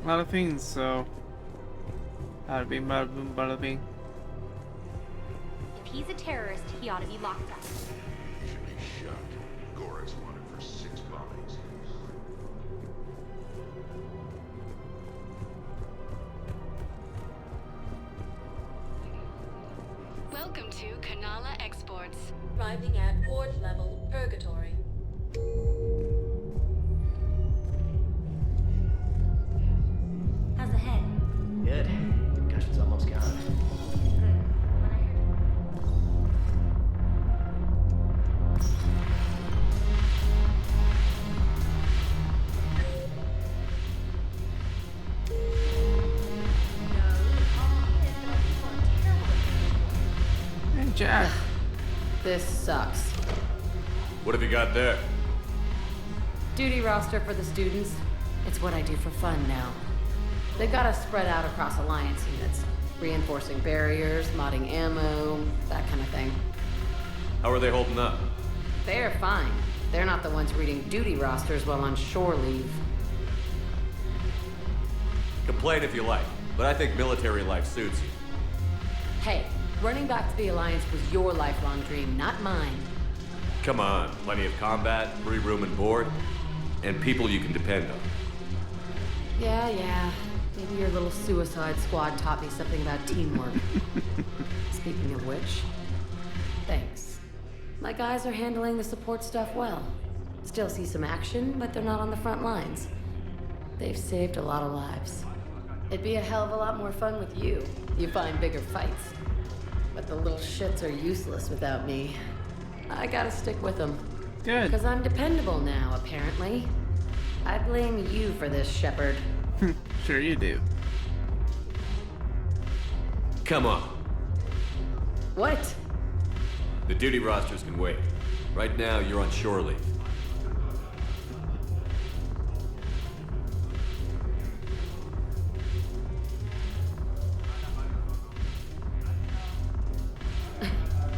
a lot of things, so bada bing, bada boom, bada bing. If he's a terrorist, he ought to be locked up. You should be shocked. Gore's wanted for 6 bombings. Welcome to Kanala Exports. Arriving at port level purgatory. How's the head? Good. Concussion's almost gone. Good. What I heard. Hey, Jack. This sucks. What have you got there? Duty roster for the students. It's what I do for fun now. They've got us spread out across Alliance units. Reinforcing barriers, modding ammo, that kind of thing. How are they holding up? They're fine. They're not the ones reading duty rosters while on shore leave. Complain if you like, but I think military life suits you. Hey, running back to the Alliance was your lifelong dream, not mine. Come on, plenty of combat, free room and board, and people you can depend on. Yeah. Maybe your little suicide squad taught me something about teamwork. Speaking of which, thanks. My guys are handling the support stuff well. Still see some action, but they're not on the front lines. They've saved a lot of lives. It'd be a hell of a lot more fun with you. You find bigger fights. But the little shits are useless without me. I gotta stick with them. Good. Because I'm dependable now, apparently. I blame you for this, Shepard. Sure you do. Come on. What? The duty rosters can wait. Right now, you're on shore leave.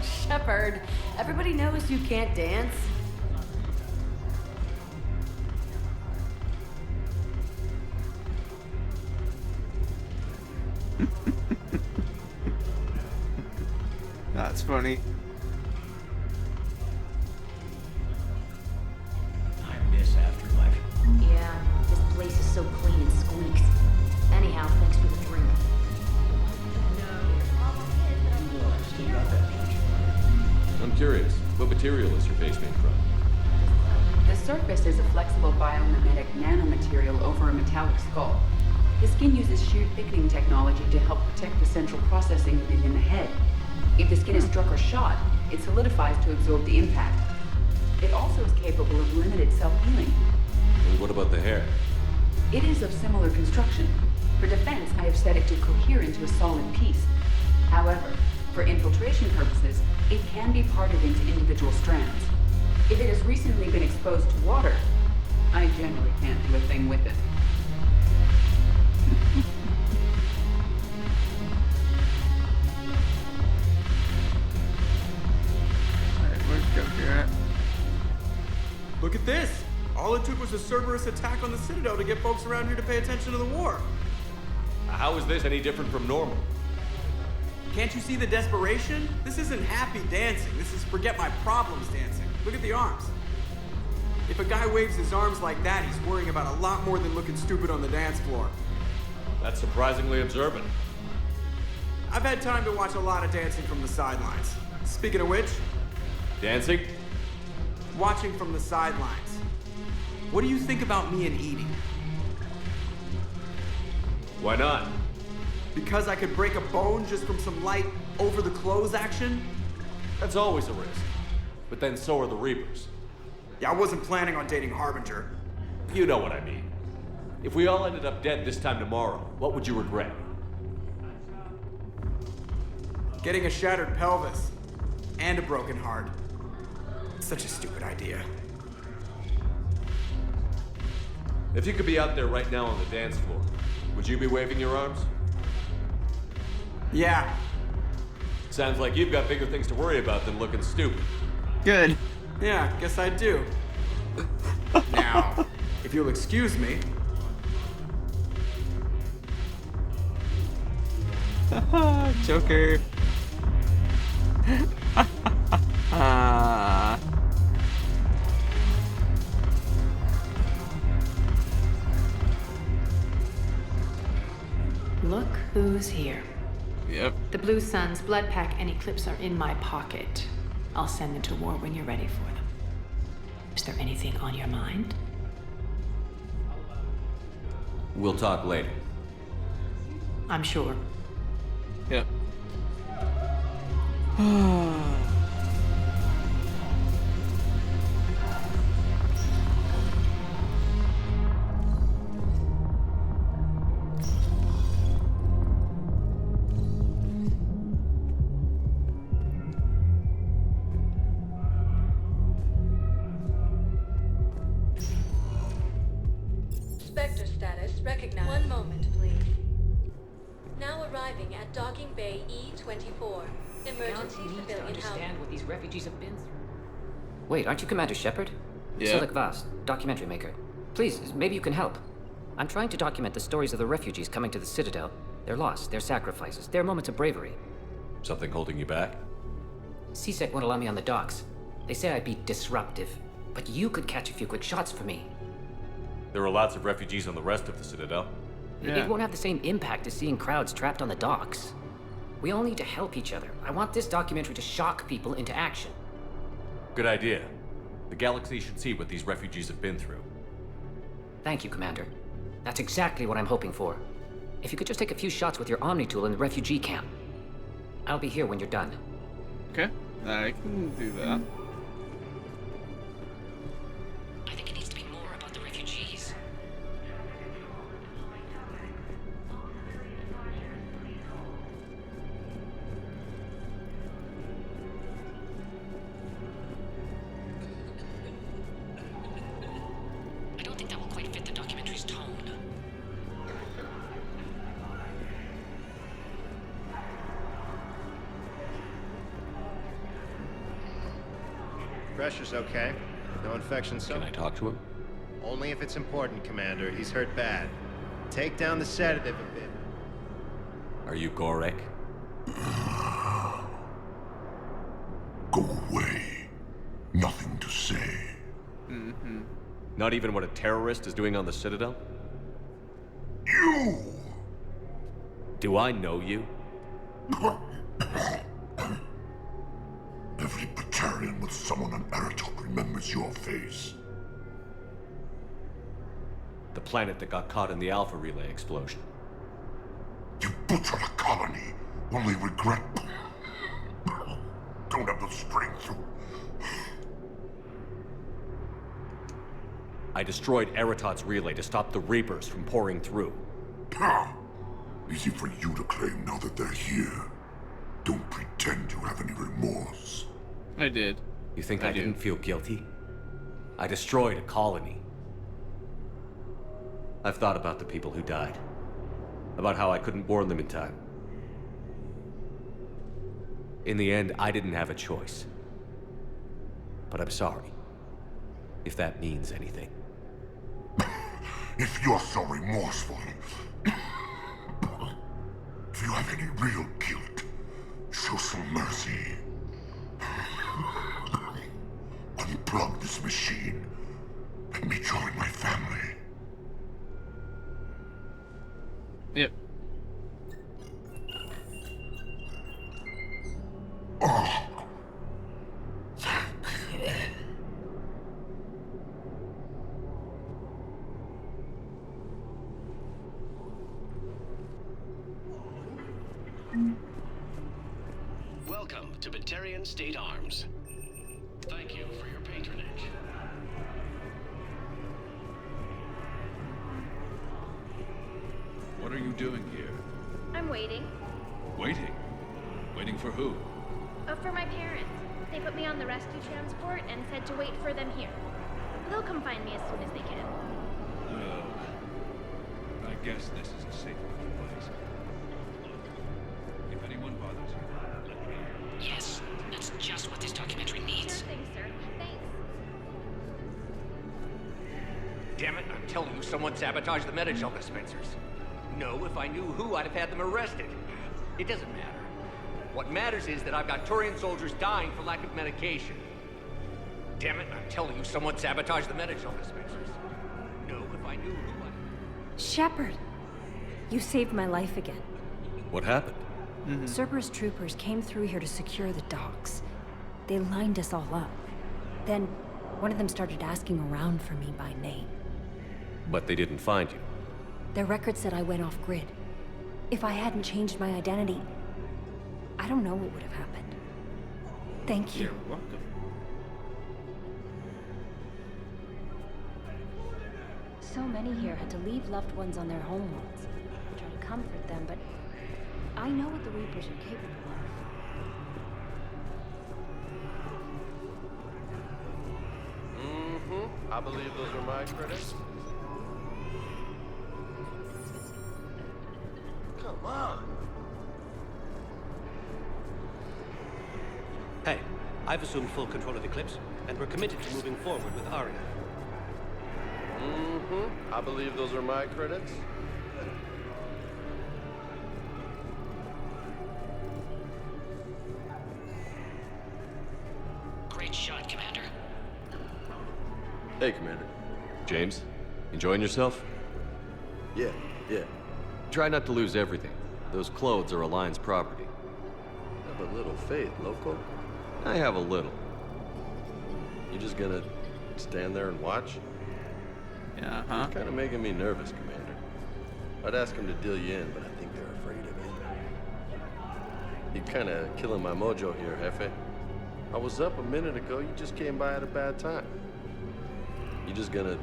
Shepard, everybody knows you can't dance. That's funny. I miss Afterlife. Yeah, this place is so clean and squeaks. Anyhow, thanks for the drink. Still got that much. I'm curious, what material is your face made from? The surface is a flexible biomimetic nanomaterial over a metallic skull. The skin uses shear thickening technology to help protect the central processing unit in the head. If the skin is struck or shot, it solidifies to absorb the impact. It also is capable of limited self-healing. And what about the hair? It is of similar construction. For defense, I have set it to cohere into a solid piece. However, for infiltration purposes, it can be parted into individual strands. If it has recently been exposed to water, I generally can't do a thing with it. Alright, where's Joker at? Look at this! All it took was a Cerberus attack on the Citadel to get folks around here to pay attention to the war. How is this any different from normal? Can't you see the desperation? This isn't happy dancing. This is forget my problems dancing. Look at the arms. If a guy waves his arms like that, he's worrying about a lot more than looking stupid on the dance floor. That's surprisingly observant. I've had time to watch a lot of dancing from the sidelines. Speaking of which, Dancing? watching from the sidelines. What do you think about me and eating? Why not? Because I could break a bone just from some light over-the-clothes action? That's always a risk. But then so are the Reapers. Yeah, I wasn't planning on dating Harbinger. You know what I mean. If we all ended up dead this time tomorrow, what would you regret? Getting a shattered pelvis and a broken heart. Such a stupid idea. If you could be out there right now on the dance floor, would you be waving your arms? Yeah. Sounds like you've got bigger things to worry about than looking stupid. Good. Yeah, guess I do. Now, if you'll excuse me. Joker. Look who's here. Yep. The Blue Suns, Blood Pack, and Eclipse are in my pocket. I'll send them to war when you're ready for them. Is there anything on your mind? We'll talk later. I'm sure. Yep. Spectre status recognized. One moment, please. Now arriving at Docking Bay E-24. Emergency civilian housing. what these refugees have been through. Wait, aren't you Commander Shepard? Yeah. Silik Vast, documentary maker. Please, maybe you can help. I'm trying to document the stories of the refugees coming to the Citadel. Their loss, their sacrifices, their moments of bravery. Something holding you back? CSEC won't allow me on the docks. They say I'd be disruptive. But you could catch a few quick shots for me. There are lots of refugees on the rest of the Citadel. Yeah. It won't have the same impact as seeing crowds trapped on the docks. We all need to help each other. I want this documentary to shock people into action. Good idea. The galaxy should see what these refugees have been through. Thank you, Commander. That's exactly what I'm hoping for. If you could just take a few shots with your Omni tool in the refugee camp. I'll be here when you're done. Okay. I can do that. I think it needs to be more about the refugees. I don't think that will quite fit the documentary's tone. Pressure's okay. No infection, so. Can I talk to him? Only if it's important, Commander. He's hurt bad. Take down the sedative a bit. Are you Gorek? Go away. Nothing to say. Not even what a terrorist is doing on the Citadel? You! Do I know you? Every Batarian with someone on Aratok remembers your face. The planet that got caught in the Alpha Relay explosion. You butchered a colony, only regret. Don't have the strength to. I destroyed Eratot's relay to stop the Reapers from pouring through. Easy for you to claim now that they're here. Don't pretend you have any remorse. I did. You think I I do. didn't feel guilty? I destroyed a colony. I've thought about the people who died. About how I couldn't warn them in time. In the end, I didn't have a choice. But I'm sorry. If that means anything. If you're so remorseful, if you have any real guilt, show some mercy. Unplug this machine. Let me join my family. Yep. Oh. Welcome to Batarian State Arms. Thank you for your patronage. What are you doing here? I'm waiting. Waiting? Waiting for who? For my parents. They put me on the rescue transport and said to wait for them here. They'll come find me as soon as they can. Oh. I guess this is a safe place. If anyone bothers you, let me know. Yes, that's just what this documentary needs. Sure thing, sir. Thanks. Damn it, I'm telling you, someone sabotaged the Medi-gel dispensers. No, if I knew who, I'd have had them arrested. It doesn't matter. What matters is that I've got Turian soldiers dying for lack of medication. Damn it, I'm telling you, someone sabotaged the Medichal dispensers. No, if I knew who I... Shepard, you saved my life again. What happened? Cerberus troopers came through here to secure the docks. They lined us all up. Then, one of them started asking around for me by name. But they didn't find you. Their record said I went off-grid. If I hadn't changed my identity, I don't know what would have happened. Thank you. You're welcome. So many here had to leave loved ones on their homeworlds. I try to comfort them, but I know what the Reapers are capable of. I believe those are my credits. Come on. Hey, I've assumed full control of Eclipse, and we're committed to moving forward with Aria. I believe those are my credits. Great shot, Commander. Hey, Commander. James, enjoying yourself? Yeah. Try not to lose everything. Those clothes are Alliance property. Have a little faith, loco. I have a little. You just gonna stand there and watch? Yeah, You're kind of making me nervous, Commander. I'd ask them to deal you in, but I think they're afraid of you. You're kind of killing my mojo here, Jefe. I was up a minute ago. You just came by at a bad time. You just gonna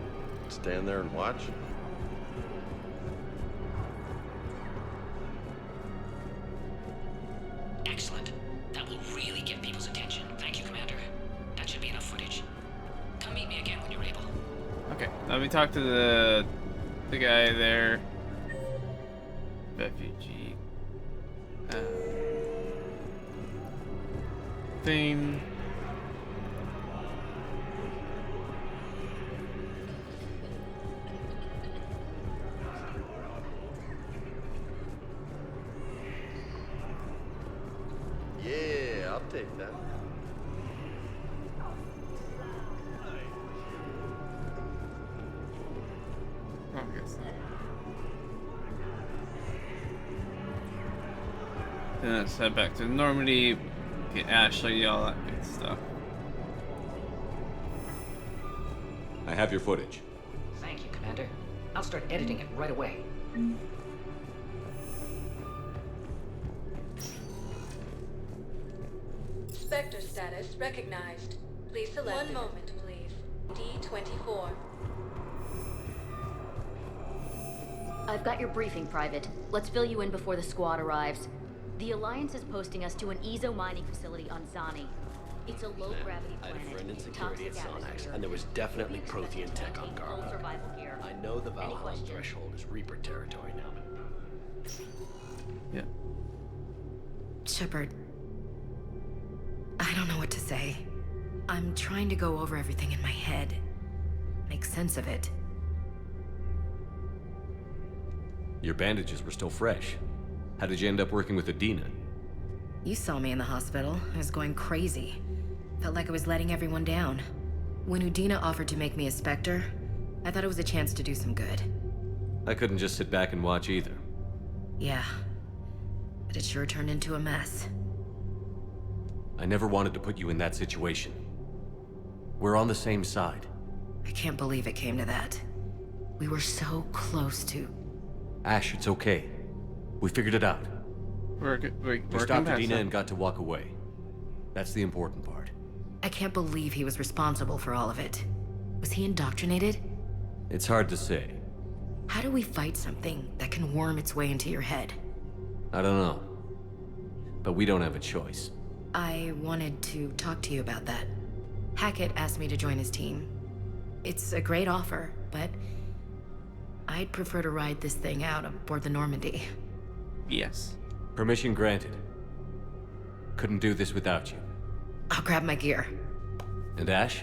stand there and watch? Excellent. That will really get people's attention. Thank you, Commander. That should be enough footage. Come meet me again when you're able. Okay, let me talk to the guy there. Refugee. Thing. Yeah, I'll take that. Then let's head back to Normandy, get Ashley, all that good stuff. I have your footage. Thank you, Commander. I'll start editing it right away. Spectre status recognized. Please select. One moment, please. D-24. I've got your briefing, Private. Let's fill you in before the squad arrives. The Alliance is posting us to an Ezo mining facility on Zani. It's a low-gravity I planet. had a friend in security at toxic Sonax, atmosphere. and there was definitely We expect Prothean you to tech on maintain full Garlock. survival gear. I know the Any Valhalla questions? threshold is Reaper territory now. Yeah. Shepard, I don't know what to say. I'm trying to go over everything in my head, make sense of it. Your bandages were still fresh. How did you end up working with Adina? You saw me in the hospital. I was going crazy. Felt like I was letting everyone down. When Udina offered to make me a Spectre, I thought it was a chance to do some good. I couldn't just sit back and watch either. Yeah, but it sure turned into a mess. I never wanted to put you in that situation. We're on the same side. I can't believe it came to that. We were so close to... Ash, it's okay. We figured it out. We're We stopped Adina and got to walk away. That's the important part. I can't believe he was responsible for all of it. Was he indoctrinated? It's hard to say. How do we fight something that can worm its way into your head? I don't know. But we don't have a choice. I wanted to talk to you about that. Hackett asked me to join his team. It's a great offer, but I'd prefer to ride this thing out aboard the Normandy. Yes. Permission granted. Couldn't do this without you. I'll grab my gear. And Ash?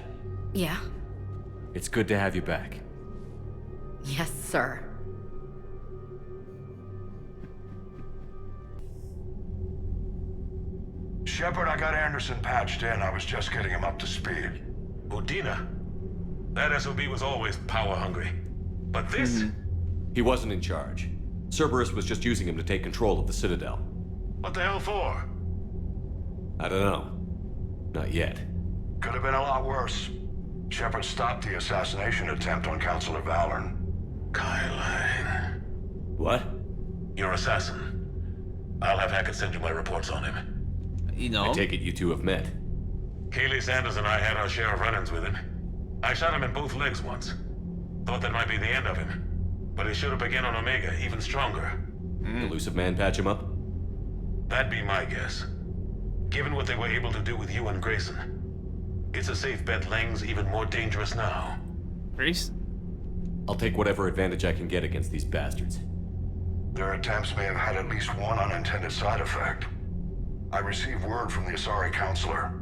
Yeah? It's good to have you back. Yes, sir. Shepard, I got Anderson patched in. I was just getting him up to speed. Udina? That SOB was always power-hungry. But this? He wasn't in charge. Cerberus was just using him to take control of the Citadel. What the hell for? I don't know. Not yet. Could have been a lot worse. Shepard stopped the assassination attempt on Councilor Valorn. Kai Lang. What? Your assassin. I'll have Hackett send you my reports on him. You know? I take it you two have met. Keely Sanders and I had our share of run-ins with him. I shot him in both legs once. Thought that might be the end of him. But he should have begun on Omega, even stronger. Elusive Man patch him up? That'd be my guess. Given what they were able to do with you and Grayson, it's a safe bet Lang's even more dangerous now. Grayson? I'll take whatever advantage I can get against these bastards. Their attempts may have had at least one unintended side effect. I received word from the Asari Councilor.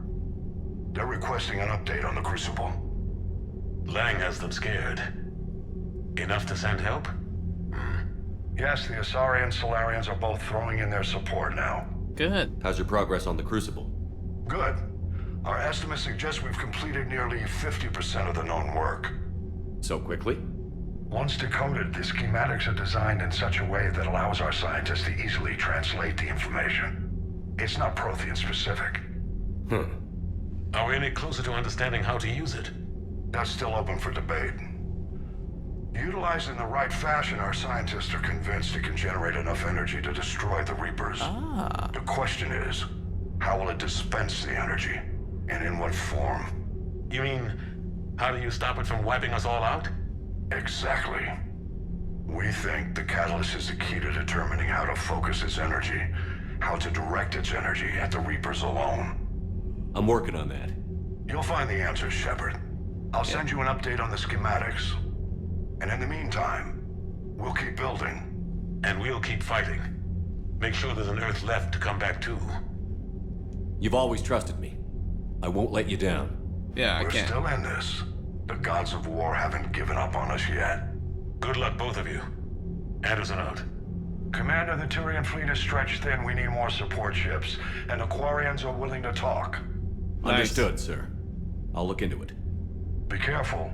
They're requesting an update on the Crucible. Lang has them scared. Enough to send help? Yes, the Asari and Solarians are both throwing in their support now. Good. How's your progress on the Crucible? Good. Our estimates suggest we've completed nearly 50% of the known work. So quickly? Once decoded, the schematics are designed in such a way that allows our scientists to easily translate the information. It's not Prothean specific. Are we any closer to understanding how to use it? That's still open for debate. Utilized in the right fashion, our scientists are convinced it can generate enough energy to destroy the Reapers. The question is, how will it dispense the energy? And in what form? You mean, how do you stop it from wiping us all out? Exactly. We think the catalyst is the key to determining how to focus its energy, how to direct its energy at the Reapers alone. I'm working on that. You'll find the answers, Shepard. I'll send you an update on the schematics. And in the meantime, we'll keep building. And we'll keep fighting. Make sure there's an Earth left to come back to. You've always trusted me. I won't let you down. Yeah, We're still in this. The gods of war haven't given up on us yet. Good luck, both of you. Anderson out. Commander, the Turian fleet is stretched thin. We need more support ships. And the Quarians are willing to talk. Understood, sir. I'll look into it. Be careful.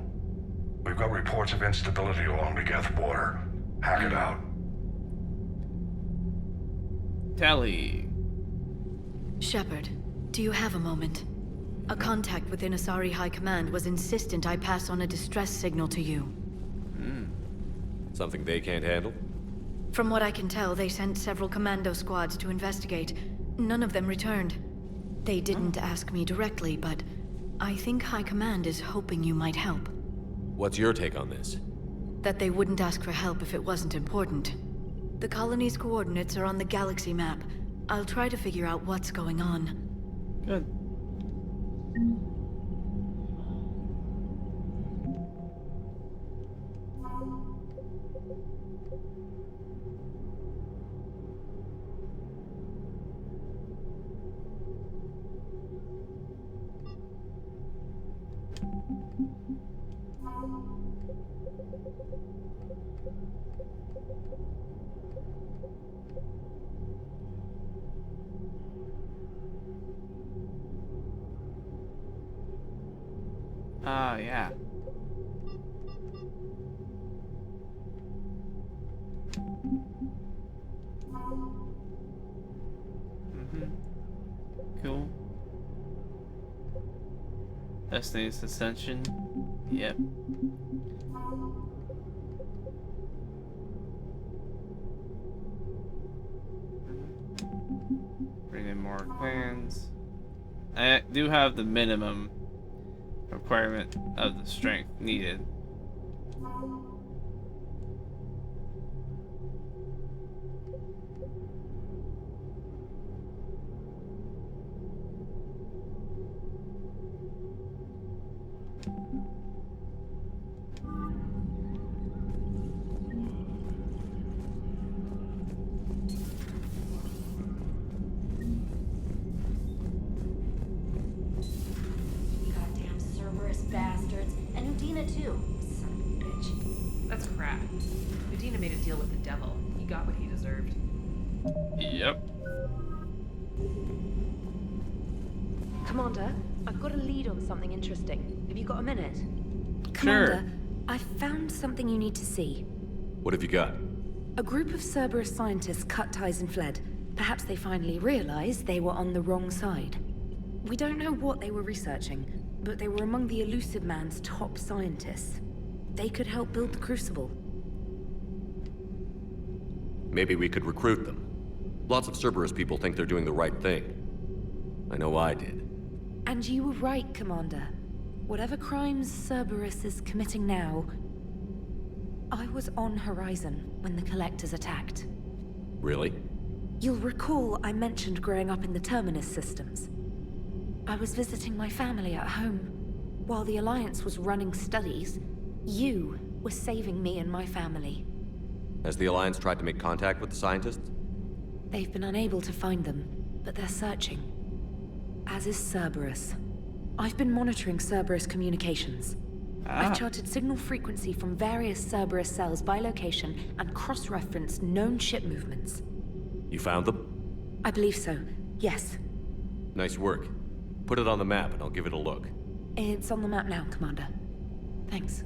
We've got reports of instability along the Geth border. Hack it out. Tally. Shepard, do you have a moment? A contact within Asari High Command was insistent I pass on a distress signal to you. Something they can't handle? From what I can tell, they sent several commando squads to investigate. None of them returned. They didn't ask me directly, but I think High Command is hoping you might help. What's your take on this? That they wouldn't ask for help if it wasn't important. The colony's coordinates are on the galaxy map. I'll try to figure out what's going on. Good. Oh, yeah. Cool. Destiny's Ascension. Yep. Bring in more clans. I do have the minimum requirement of the strength needed. Goddamn Cerberus bastards. And Udina too. Son of a bitch. That's crap. Udina made a deal with the devil. He got what he deserved. Yep. Commander, I've got a lead on something interesting. Have you got a minute? Commander, I found something you need to see. What have you got? A group of Cerberus scientists cut ties and fled. Perhaps they finally realized they were on the wrong side. We don't know what they were researching, but they were among the Elusive Man's top scientists. They could help build the Crucible. Maybe we could recruit them. Lots of Cerberus people think they're doing the right thing. I know I did. And you were right, Commander. Whatever crimes Cerberus is committing now, I was on Horizon when the Collectors attacked. Really? You'll recall I mentioned growing up in the Terminus systems. I was visiting my family at home. While the Alliance was running studies, you were saving me and my family. Has the Alliance tried to make contact with the scientists? They've been unable to find them, but they're searching. As is Cerberus. I've been monitoring Cerberus communications. I've charted signal frequency from various Cerberus cells by location and cross-referenced known ship movements. You found them? I believe so, yes. Nice work. Put it on the map and I'll give it a look. It's on the map now, Commander. Thanks.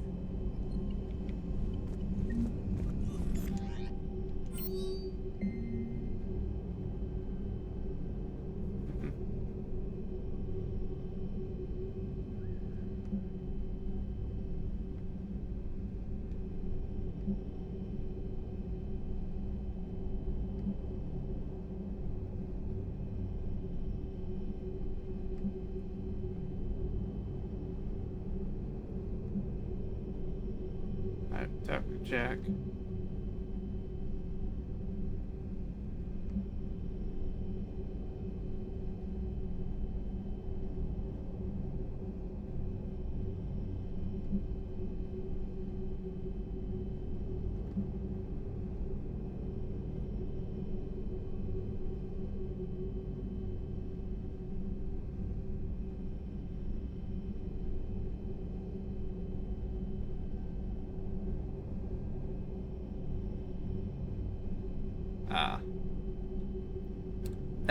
Dr. Jack.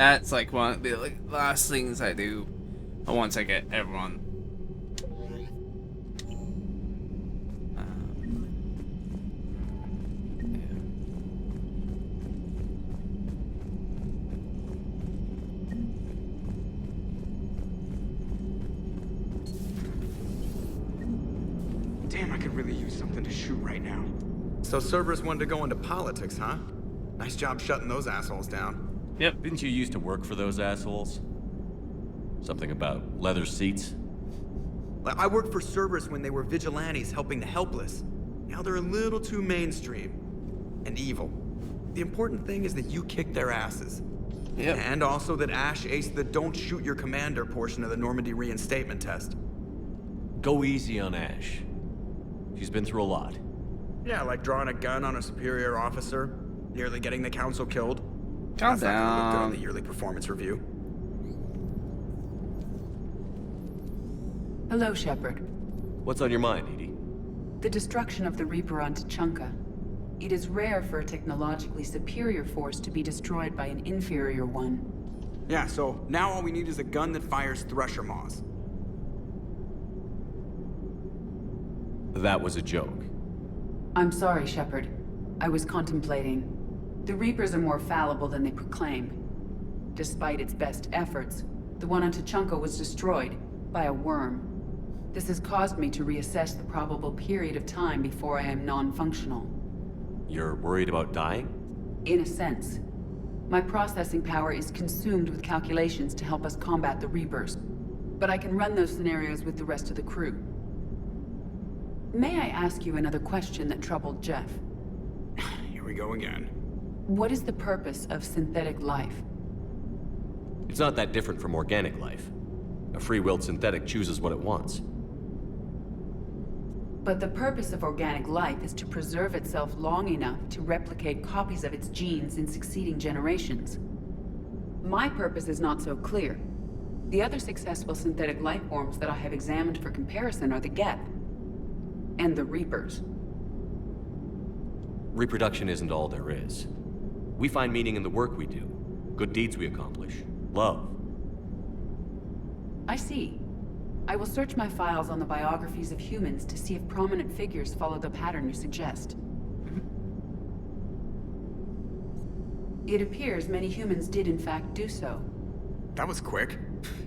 That's like one of the last things I do once I get everyone. Damn, I could really use something to shoot right now. So Cerberus wanted to go into politics, huh? Nice job shutting those assholes down. Yep. Didn't you used to work for those assholes? Something about leather seats? I worked for Cerberus when they were vigilantes helping the helpless. Now they're a little too mainstream. And evil. The important thing is that you kicked their asses. Yep. And also that Ash aced the don't shoot your commander portion of the Normandy reinstatement test. Go easy on Ash. She's been through a lot. Yeah, like drawing a gun on a superior officer, nearly getting the council killed. Calm That's not gonna look good on down. the yearly performance review. Hello, Shepard. What's on your mind, Edie? The destruction of the Reaper on Tuchanka. It is rare for a technologically superior force to be destroyed by an inferior one. Yeah, so now all we need is a gun that fires Thresher Maws. That was a joke. I'm sorry, Shepard. I was contemplating. The Reapers are more fallible than they proclaim. Despite its best efforts, the one on Tuchanka was destroyed by a worm. This has caused me to reassess the probable period of time before I am non-functional. You're worried about dying? In a sense. My processing power is consumed with calculations to help us combat the Reapers. But I can run those scenarios with the rest of the crew. May I ask you another question that troubled Jeff? Here we go again. What is the purpose of synthetic life? It's not that different from organic life. A free-willed synthetic chooses what it wants. But the purpose of organic life is to preserve itself long enough to replicate copies of its genes in succeeding generations. My purpose is not so clear. The other successful synthetic life forms that I have examined for comparison are the Geth and the Reapers. Reproduction isn't all there is. We find meaning in the work we do, good deeds we accomplish, love. I see. I will search my files on the biographies of humans to see if prominent figures follow the pattern you suggest. It appears many humans did in fact do so. That was quick.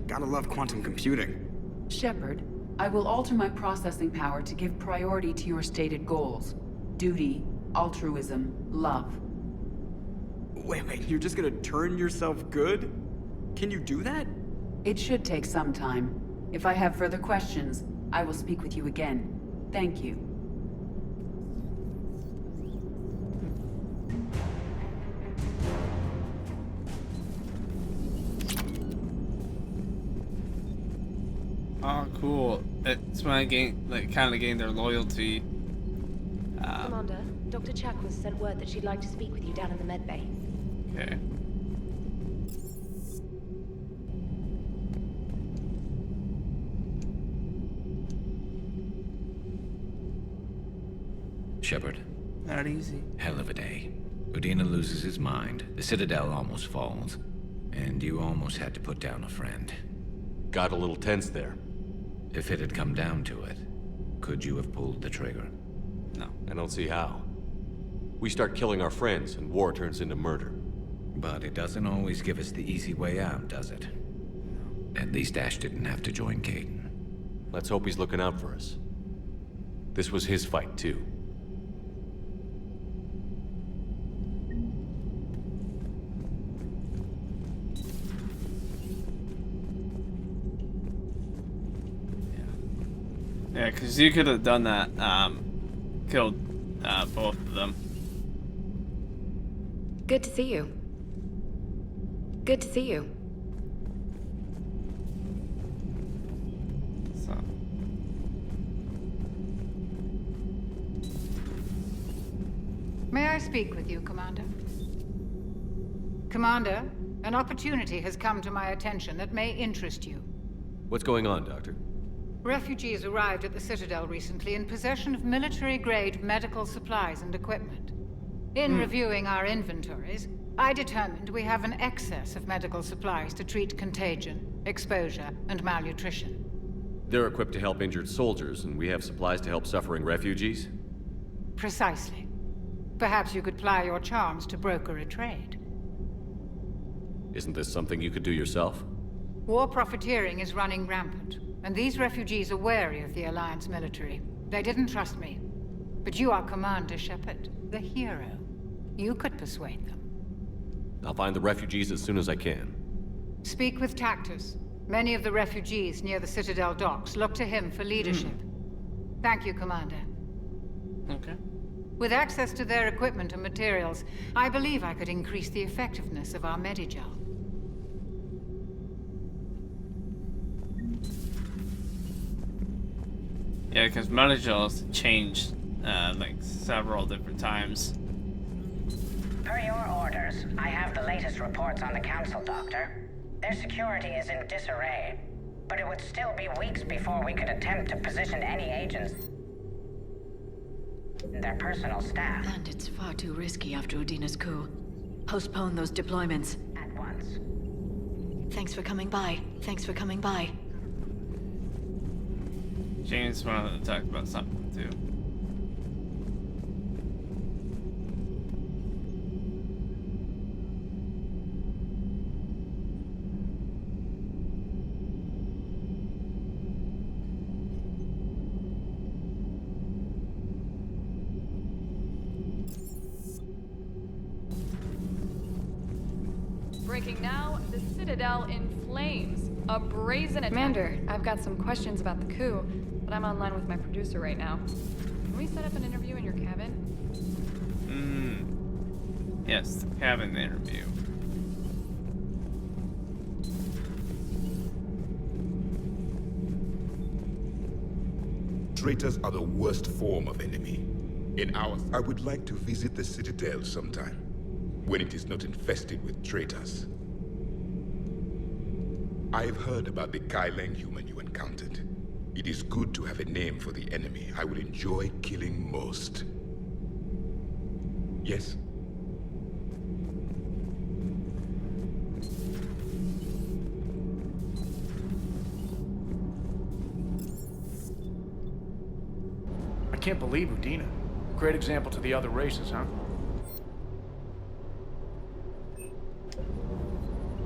Gotta love quantum computing. Shepard, I will alter my processing power to give priority to your stated goals. Duty, altruism, love. Wait, you're just gonna turn yourself good? Can you do that? It should take some time. If I have further questions, I will speak with you again. Thank you. Oh, cool. It's when I kind of gained their loyalty. Commander, Dr. Chakwas sent word that she'd like to speak with you down in the med bay. Okay. Shepard. Not easy. Hell of a day. Udina loses his mind, the Citadel almost falls, and you almost had to put down a friend. Got a little tense there. If it had come down to it, could you have pulled the trigger? No. I don't see how. We start killing our friends, and war turns into murder. But it doesn't always give us the easy way out, does it? At least Ash didn't have to join Kaidan. Let's hope he's looking out for us. This was his fight, too. Yeah, because you could have done that, killed both of them. Good to see you. Good to see you. So. May I speak with you, Commander? Commander, an opportunity has come to my attention that may interest you. What's going on, Doctor? Refugees arrived at the Citadel recently in possession of military-grade medical supplies and equipment. In reviewing our inventories, I determined we have an excess of medical supplies to treat contagion, exposure, and malnutrition. They're equipped to help injured soldiers, and we have supplies to help suffering refugees? Precisely. Perhaps you could ply your charms to broker a trade. Isn't this something you could do yourself? War profiteering is running rampant, and these refugees are wary of the Alliance military. They didn't trust me. But you are Commander Shepard, the hero. You could persuade them. I'll find the refugees as soon as I can. Speak with Tactus. Many of the refugees near the Citadel docks look to him for leadership. Thank you, Commander. Okay. With access to their equipment and materials, I believe I could increase the effectiveness of our Medigel. Yeah, because Medigels changed like several different times. Per your orders, I have the latest reports on the Council, Doctor. Their security is in disarray, but it would still be weeks before we could attempt to position any agents in their personal staff. And it's far too risky after Udina's coup. Postpone those deployments. At once. Thanks for coming by. Thanks for coming by. James wanted to talk about something too. Breaking now, the Citadel in flames. A brazen attack. Commander, I've got some questions about the coup, but I'm online with my producer right now. Can we set up an interview in your cabin? Yes, the cabin interview. Traitors are the worst form of enemy. In ours, I would like to visit the Citadel sometime, when it is not infested with traitors. I've heard about the Kaileng human you encountered. It is good to have a name for the enemy I would enjoy killing most. Yes? can't believe Udina. Great example to the other races, huh?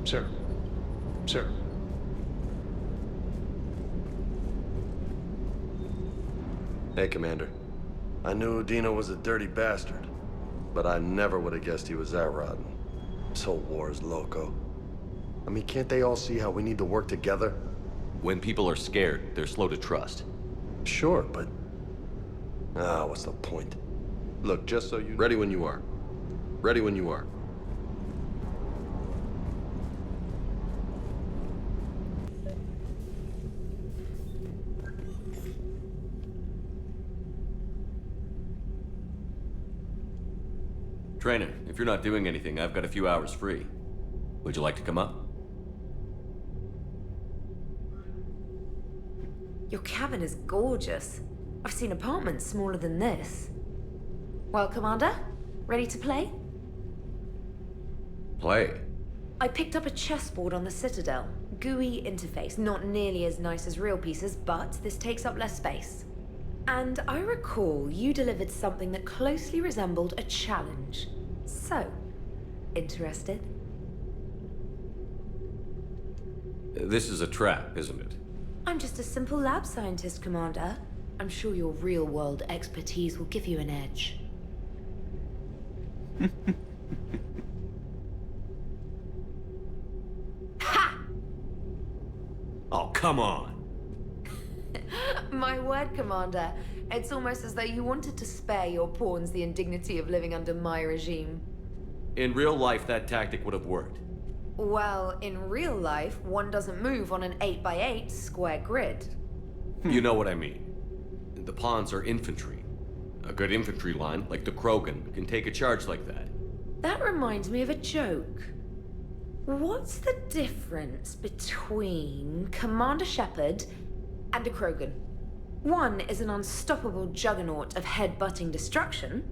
Sir. Sir. Hey, Commander. I knew Udina was a dirty bastard, but I never would have guessed he was that rotten. This whole war is loco. I mean, can't they all see how we need to work together? When people are scared, they're slow to trust. Sure, but... what's the point? Look, just so you... Ready when you are. Ready when you are. Trainer, if you're not doing anything, I've got a few hours free. Would you like to come up? Your cabin is gorgeous. I've seen apartments smaller than this. Well, Commander, ready to play? Play? I picked up a chessboard on the Citadel. GUI interface, not nearly as nice as real pieces, but this takes up less space. And I recall you delivered something that closely resembled a challenge. So, interested? This is a trap, isn't it? I'm just a simple lab scientist, Commander. I'm sure your real-world expertise will give you an edge. Ha! Oh, come on! My word, Commander. It's almost as though you wanted to spare your pawns the indignity of living under my regime. In real life, that tactic would have worked. Well, in real life, one doesn't move on an 8x8 square grid. You know what I mean. The pawns are infantry. A good infantry line, like the Krogan, can take a charge like that. That reminds me of a joke. What's the difference between Commander Shepard and a Krogan? One is an unstoppable juggernaut of head-butting destruction.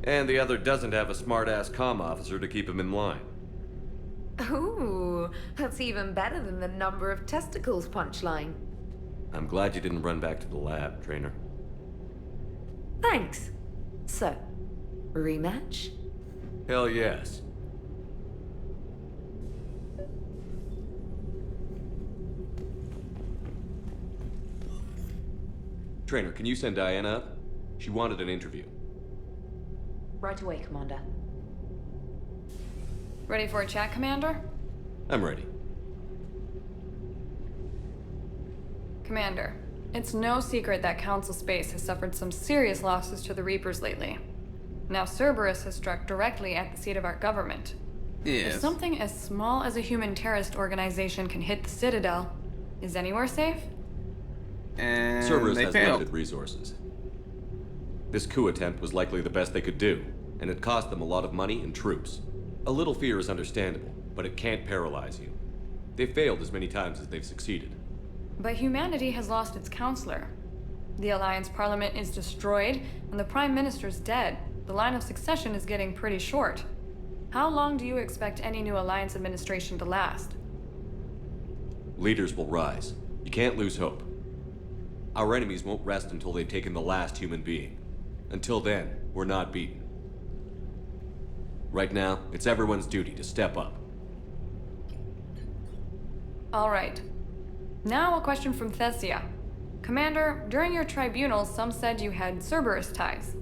And the other doesn't have a smart-ass comm officer to keep him in line. Ooh, that's even better than the number of testicles punchline. I'm glad you didn't run back to the lab, Trainer. Thanks. So, rematch? Hell yes. Trainer, can you send Diana up? She wanted an interview. Right away, Commander. Ready for a chat, Commander? I'm ready. Commander, it's no secret that Council Space has suffered some serious losses to the Reapers lately. Now Cerberus has struck directly at the seat of our government. Yes. If something as small as a human terrorist organization can hit the Citadel, is anywhere safe? And Cerberus they has failed. limited resources. This coup attempt was likely the best they could do, and it cost them a lot of money and troops. A little fear is understandable, but it can't paralyze you. They've failed as many times as they've succeeded. But humanity has lost its counselor. The Alliance Parliament is destroyed, and the Prime Minister's dead. The line of succession is getting pretty short. How long do you expect any new Alliance administration to last? Leaders will rise. You can't lose hope. Our enemies won't rest until they've taken the last human being. Until then, we're not beaten. Right now, it's everyone's duty to step up. All right. Now a question from Thessia. Commander, during your tribunal, some said you had Cerberus ties.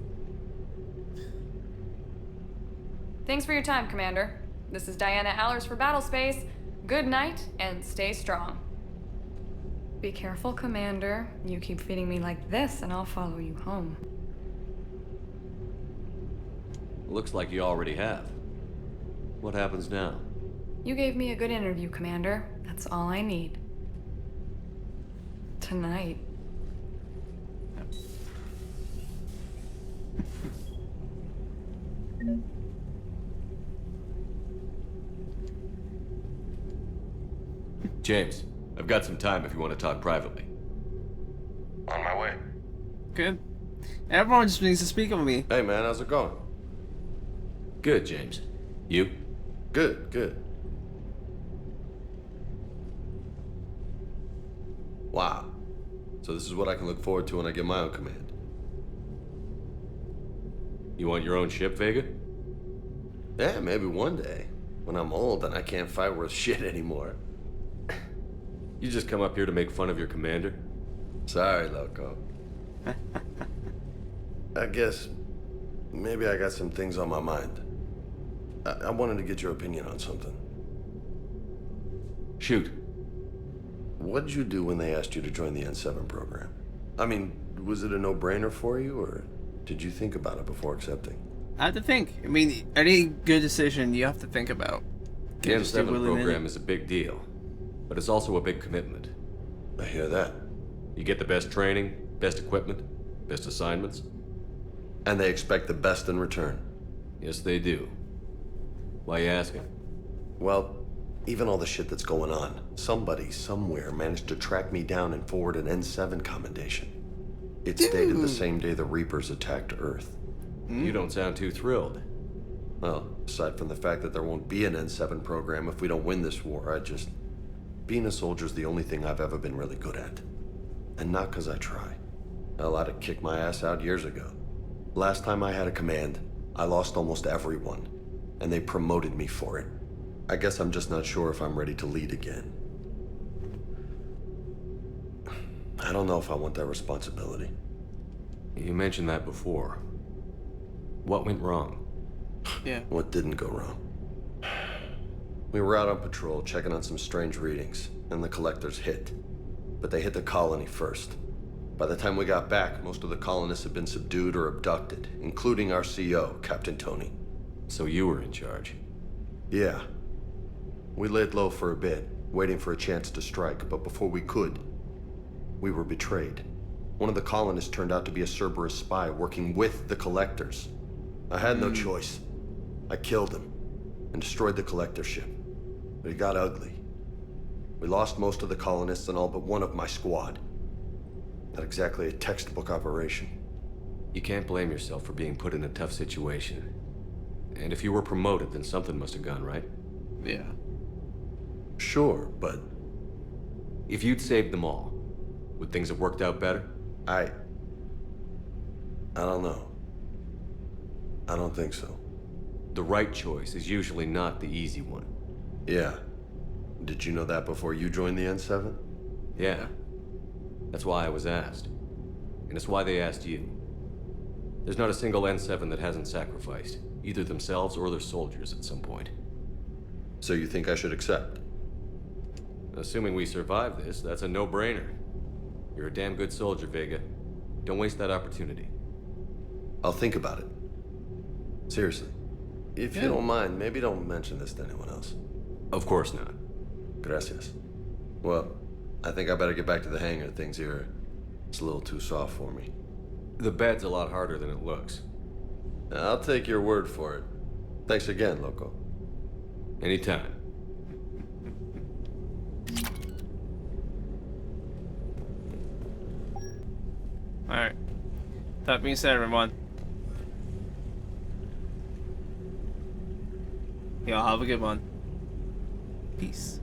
Thanks for your time, Commander. This is Diana Allers for Battlespace. Good night, and stay strong. Be careful, Commander. You keep feeding me like this, and I'll follow you home. Looks like you already have. What happens now? You gave me a good interview, Commander. That's all I need. Tonight. James, I've got some time if you want to talk privately. On my way. Good. Everyone just needs to speak with me. Hey man, how's it going? Good, James. You? Good, good. Wow. So this is what I can look forward to when I get my own command. You want your own ship, Vega? Yeah, maybe one day. When I'm old and I can't fight worth shit anymore. You just come up here to make fun of your commander? Sorry, Loco. I guess maybe I got some things on my mind. I wanted to get your opinion on something. Shoot. What did you do when they asked you to join the N7 program? I mean, was it a no-brainer for you, or did you think about it before accepting? I have to think. I mean, any good decision you have to think about. The N7 program is a big deal, but it's also a big commitment. I hear that. You get the best training, best equipment, best assignments. And they expect the best in return. Yes, they do. Why you asking? Well, even all the shit that's going on, somebody somewhere managed to track me down and forward an N7 commendation. It's dated the same day the Reapers attacked Earth. You don't sound too thrilled. Well, aside from the fact that there won't be an N7 program if we don't win this war, being a soldier's the only thing I've ever been really good at. And not because I try. Hell, I'd have kicked my ass out years ago. Last time I had a command, I lost almost everyone. And they promoted me for it. I guess I'm just not sure if I'm ready to lead again. I don't know if I want that responsibility. You mentioned that before. What went wrong? Yeah. What didn't go wrong? We were out on patrol, checking on some strange readings, and the collectors hit. But they hit the colony first. By the time we got back, most of the colonists had been subdued or abducted, including our CO, Captain Tony. So you were in charge? Yeah. We laid low for a bit, waiting for a chance to strike, but before we could, we were betrayed. One of the colonists turned out to be a Cerberus spy working with the collectors. I had no choice. I killed him and destroyed the collector ship. But it got ugly. We lost most of the colonists and all but one of my squad. Not exactly a textbook operation. You can't blame yourself for being put in a tough situation. And if you were promoted, then something must have gone right. Yeah. Sure, but... If you'd saved them all, would things have worked out better? I don't know. I don't think so. The right choice is usually not the easy one. Yeah. Did you know that before you joined the N7? Yeah. That's why I was asked. And it's why they asked you. There's not a single N7 that hasn't sacrificed, either themselves or their soldiers at some point. So you think I should accept? Assuming we survive this, that's a no-brainer. You're a damn good soldier, Vega. Don't waste that opportunity. I'll think about it. Seriously. If you don't mind, maybe don't mention this to anyone else. Of course not. Gracias. Well, I think I better get back to the hangar. Things here, it's a little too soft for me. The bed's a lot harder than it looks. I'll take your word for it. Thanks again, Loco. Anytime. Alright. That being said, everyone. Y'all have a good one. Peace.